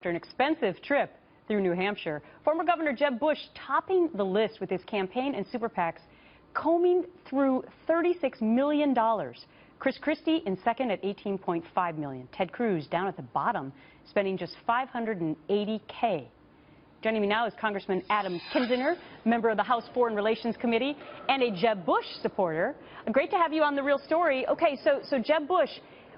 After an expensive trip through New Hampshire, former Governor Jeb Bush topping the list with his campaign and super PACs, combing through $36 million. Chris Christie in second at $18.5 million. Ted Cruz down at the bottom, spending just $580K. Joining me now is Congressman Adam Kinzinger, member of the House Foreign Relations Committee and a Jeb Bush supporter. Great to have you on The Real Story. Okay, so Jeb Bush,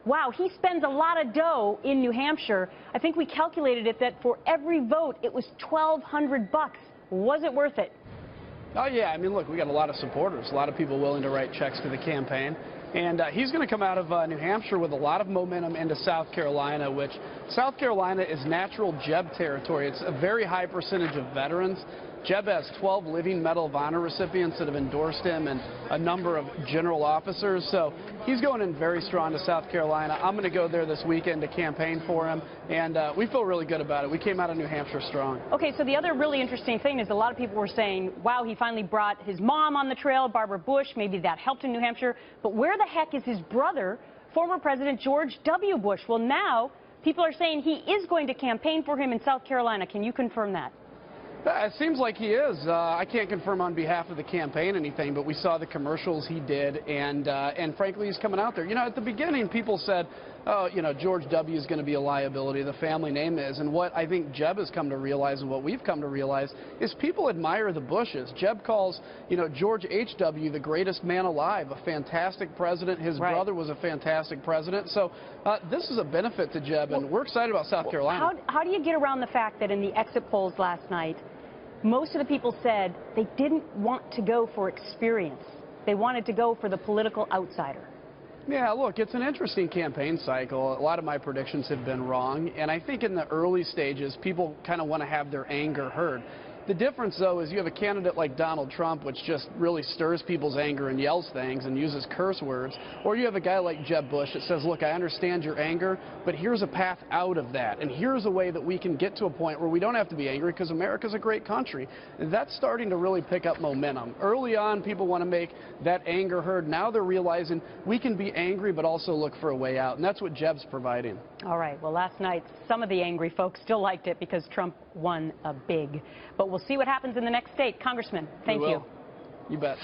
wow, he spends a lot of dough in New Hampshire. I think we calculated it that for every vote, it was $1,200. Was it worth it? Oh, yeah. I mean, look, we got a lot of supporters, a lot of people willing to write checks to the campaign. And he's going to come out of New Hampshire with a lot of momentum into South Carolina, which South Carolina is natural Jeb territory. It's a very high percentage of veterans. Jeb has 12 living Medal of Honor recipients that have endorsed him and a number of general officers. So he's going in very strong to South Carolina. I'm going to go there this weekend to campaign for him, and we feel really good about it. We came out of New Hampshire strong. Okay, so the other really interesting thing is a lot of people were saying, wow, he finally brought his mom on the trail, Barbara Bush. Maybe that helped in New Hampshire. But where the heck is his brother, former President George W. Bush? Well, now people are saying he is going to campaign for him in South Carolina. Can you confirm that? It seems like he is. I can't confirm on behalf of the campaign anything, but we saw the commercials he did, and frankly, he's coming out there. You know, at the beginning, people said, oh, you know, George W. is going to be a liability. The family name is. And what I think Jeb has come to realize and what we've come to realize is people admire the Bushes. Jeb calls, you know, George H.W. the greatest man alive, a fantastic president. His brother was a fantastic president. So this is a benefit to Jeb, and we're excited about South Carolina. How do you get around the fact that in the exit polls last night, most of the people said they didn't want to go for experience. They wanted to go for the political outsider. Yeah, look, it's an interesting campaign cycle. A lot of my predictions have been wrong, and I think in the early stages, people kind of want to have their anger heard. The difference, though, is you have a candidate like Donald Trump, which just really stirs people's anger and yells things and uses curse words, or you have a guy like Jeb Bush that says, look, I understand your anger, but here's a path out of that, and here's a way that we can get to a point where we don't have to be angry because America's a great country. And that's starting to really pick up momentum. Early on, people want to make that anger heard. Now they're realizing we can be angry but also look for a way out, and that's what Jeb's providing. All right, well, last night, some of the angry folks still liked it because Trump won big. But we'll see what happens in the next state. Congressman, thank you. You bet.